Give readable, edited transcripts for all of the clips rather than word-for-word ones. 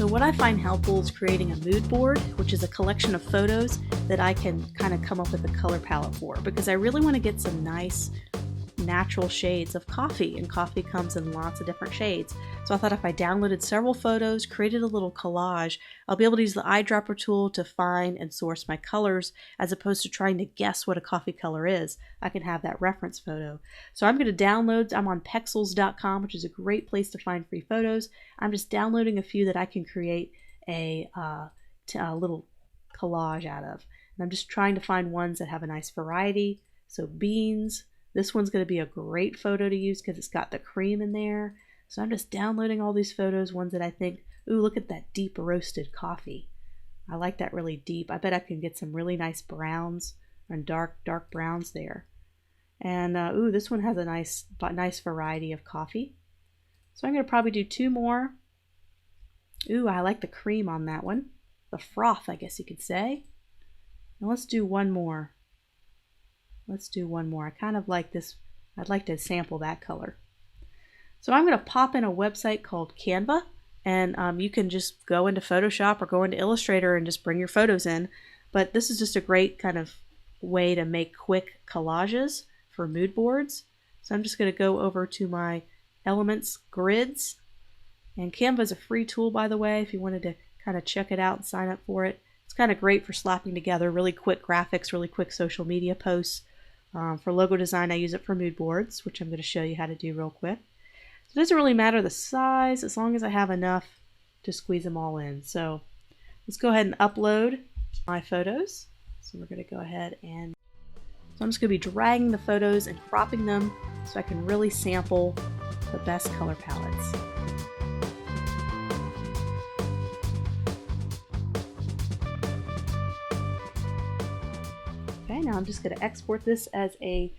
So what I find helpful is creating a mood board, which is a collection of photos that I can kind of come up with a color palette for, because I really want to get some nice natural shades of coffee, and coffee comes in lots of different shades. So I thought if I downloaded several photos, created a little collage, I'll be able to use the eyedropper tool to find and source my colors, as opposed to trying to guess what a coffee color is. I can have that reference photo. So I'm going to download, I'm on pexels.com, which is a great place to find free photos. I'm just downloading a few that I can create a little collage out of. And I'm just trying to find ones that have a nice variety. So beans. This one's going to be a great photo to use because it's got the cream in there. So I'm just downloading all these photos, ones that I think, ooh, look at that deep roasted coffee. I like that really deep. I bet I can get some really nice browns and dark browns there. And ooh, this one has a nice variety of coffee. So I'm going to probably do 2 more. Ooh, I like the cream on that one. The froth, I guess you could say. And let's do 1 more. Let's do 1 more. I kind of like this. I'd like to sample that color. So I'm going to pop in a website called Canva, and you can just go into Photoshop or go into Illustrator and just bring your photos in. But this is just a great kind of way to make quick collages for mood boards. So I'm just going to go over to my Elements Grids. And Canva is a free tool, by the way, if you wanted to kind of check it out and sign up for it. It's kind of great for slapping together really quick graphics, really quick social media posts. For logo design, I use it for mood boards, which I'm going to show you how to do real quick. So it doesn't really matter the size as long as I have enough to squeeze them all in. So let's go ahead and upload my photos. So we're going to go ahead and so I'm just going to be dragging the photos and cropping them so I can really sample the best color palettes. Okay, now I'm just going to export this as a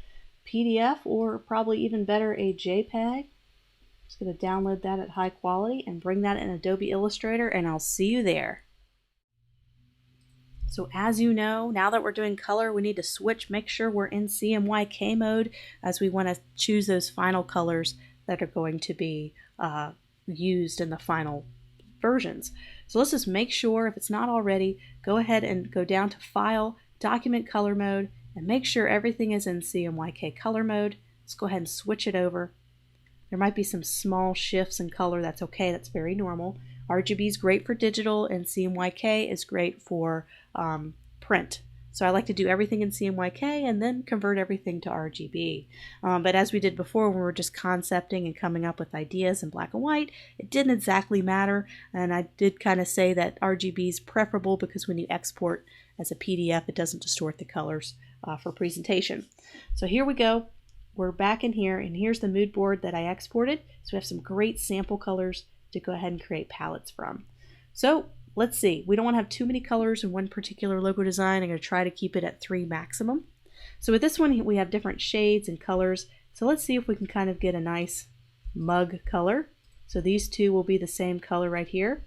PDF, or probably even better, a JPEG. Just going to download that at high quality and bring that in Adobe Illustrator, and I'll see you there. So as you know, now that we're doing color, we need to switch, make sure we're in CMYK mode, as we want to choose those final colors that are going to be used in the final versions. So let's just make sure, if it's not already, go ahead and go down to File, Document Color Mode, and make sure everything is in CMYK color mode. Let's go ahead and switch it over. There might be some small shifts in color. That's okay. That's very normal. RGB is great for digital, and CMYK is great for print. So I like to do everything in CMYK and then convert everything to RGB. But as we did before, when we were just concepting and coming up with ideas in black and white, it didn't exactly matter. And I did kind of say that RGB is preferable because when you export as a PDF, it doesn't distort the colors for presentation. So here we go. We're back in here, and here's the mood board that I exported. So we have some great sample colors to go ahead and create palettes from. So let's see. We don't want to have too many colors in one particular logo design. I'm going to try to keep it at 3 maximum. So with this one, we have different shades and colors. So let's see if we can kind of get a nice mug color. So these two will be the same color right here.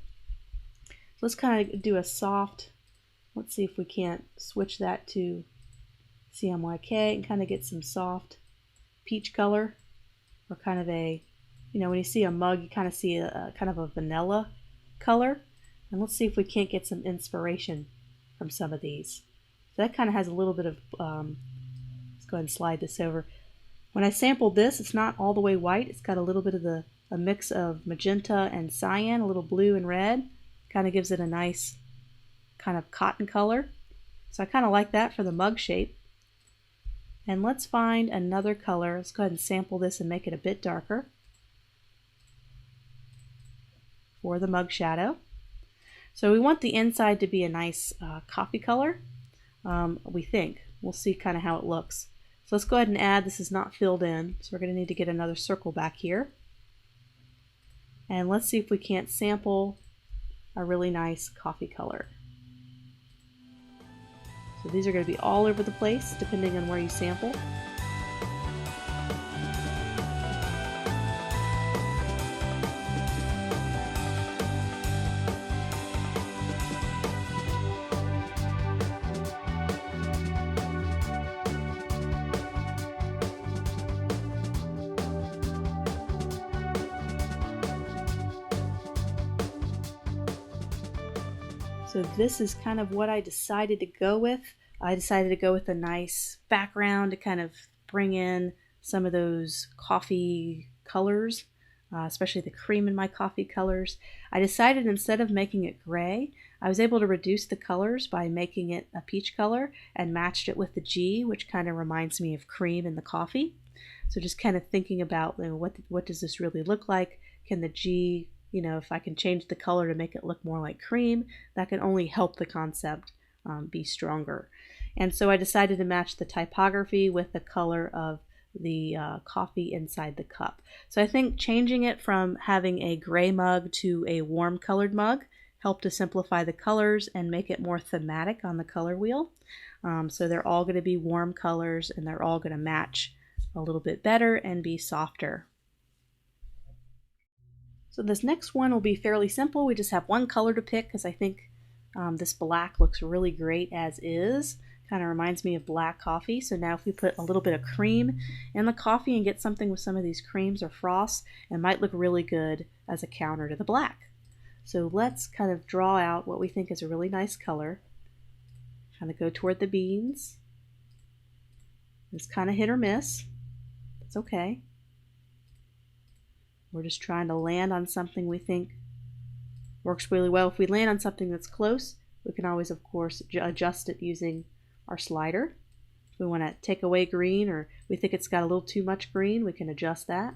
So let's kind of do a soft, let's see if we can't switch that to CMYK and kind of get some soft peach color, or kind of a, you know, when you see a mug, you kind of see a kind of a vanilla color. And let's see if we can't get some inspiration from some of these. So that kind of has a little bit of, let's go ahead and slide this over. When I sampled this, it's not all the way white. It's got a little bit of a mix of magenta and cyan, a little blue and red. Kind of gives it a nice kind of cotton color. So I kind of like that for the mug shape. And let's find another color. Let's go ahead and sample this and make it a bit darker for the mug shadow. So we want the inside to be a nice coffee color, we think. We'll see kind of how it looks. So let's go ahead and add, this is not filled in, so we're going to need to get another circle back here. And let's see if we can't sample a really nice coffee color. So these are going to be all over the place depending on where you sample. So this is kind of what I decided to go with. I decided to go with a nice background to kind of bring in some of those coffee colors, especially the cream in my coffee colors. I decided instead of making it gray, I was able to reduce the colors by making it a peach color and matched it with the G, which kind of reminds me of cream in the coffee. So just kind of thinking about, you know, what does this really look like? Can the G, you know, if I can change the color to make it look more like cream, that can only help the concept be stronger. And so I decided to match the typography with the color of the coffee inside the cup. So I think changing it from having a gray mug to a warm colored mug helped to simplify the colors and make it more thematic on the color wheel. So they're all going to be warm colors and they're all going to match a little bit better and be softer. So this next one will be fairly simple. We just have one color to pick because I think this black looks really great as is. Kind of reminds me of black coffee. So now if we put a little bit of cream in the coffee and get something with some of these creams or frosts, it might look really good as a counter to the black. So let's kind of draw out what we think is a really nice color. Kind of go toward the beans. It's kind of hit or miss. It's okay. We're just trying to land on something we think works really well. If we land on something that's close, we can always, of course, adjust it using our slider. If we want to take away green or we think it's got a little too much green, we can adjust that.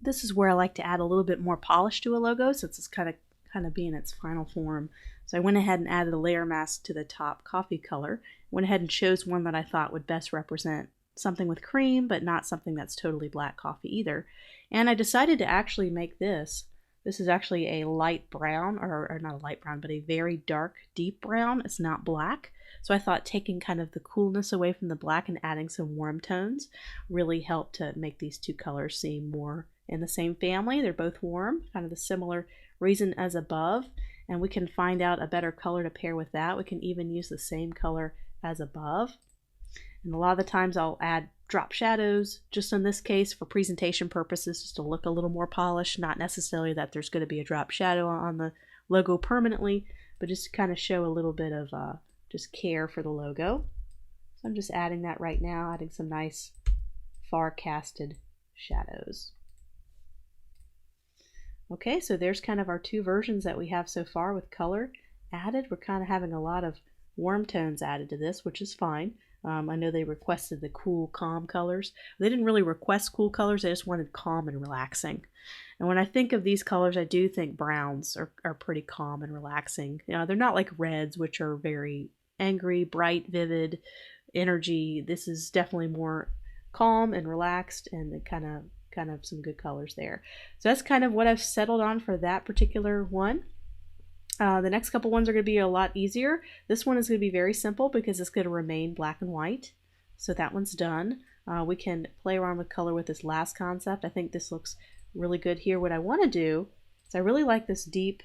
This is where I like to add a little bit more polish to a logo since it's kind of being its final form. So I went ahead and added a layer mask to the top coffee color. Went ahead and chose one that I thought would best represent something with cream, but not something that's totally black coffee either. And I decided to actually make this. This is actually a light brown, or not a light brown, but a very dark, deep brown. It's not black. So I thought taking kind of the coolness away from the black and adding some warm tones really helped to make these two colors seem more in the same family. They're both warm, kind of the similar reason as above. And we can find out a better color to pair with that. We can even use the same color as above. And a lot of the times I'll add drop shadows, just in this case for presentation purposes, just to look a little more polished, not necessarily that there's going to be a drop shadow on the logo permanently, but just to kind of show a little bit of just care for the logo. So I'm just adding that right now, adding some nice far casted shadows. Okay, so there's kind of our two versions that we have so far with color added. We're kind of having a lot of warm tones added to this, which is fine. I know they requested the cool, calm colors. They didn't really request cool colors, they just wanted calm and relaxing. And when I think of these colors, I do think browns are pretty calm and relaxing. You know, they're not like reds, which are very angry, bright, vivid, energy. This is definitely more calm and relaxed and kind of some good colors there. So that's kind of what I've settled on for that particular one. The next couple ones are going to be a lot easier. This one is going to be very simple because it's going to remain black and white. So that one's done. We can play around with color with this last concept. I think this looks really good here. What I want to do is I really like this deep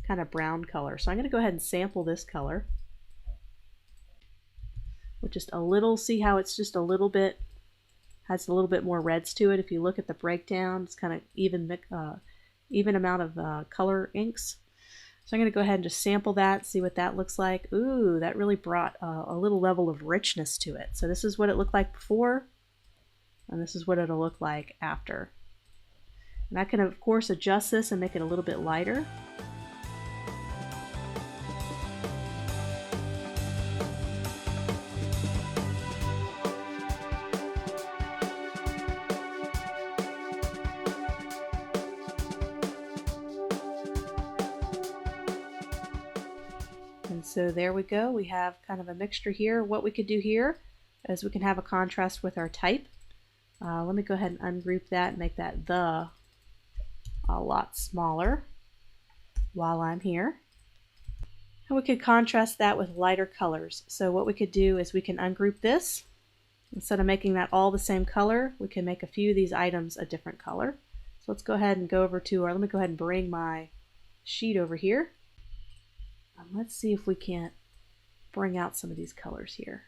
kind of brown color. So I'm going to go ahead and sample this color with just a little, see how it's just a little bit, has a little bit more reds to it. If you look at the breakdown, it's kind of even amount of color inks. So I'm going to go ahead and just sample that, see what that looks like. Ooh, that really brought a little level of richness to it. So this is what it looked like before, and this is what it'll look like after. And I can, of course, adjust this and make it a little bit lighter. And so there we go. We have kind of a mixture here. What we could do here is we can have a contrast with our type. Let me go ahead and ungroup that and make that the a lot smaller while I'm here. And we could contrast that with lighter colors. So what we could do is we can ungroup this. Instead of making that all the same color, we can make a few of these items a different color. So let's go ahead and go over to let me go ahead and bring my sheet over here. Let's see if we can't bring out some of these colors here.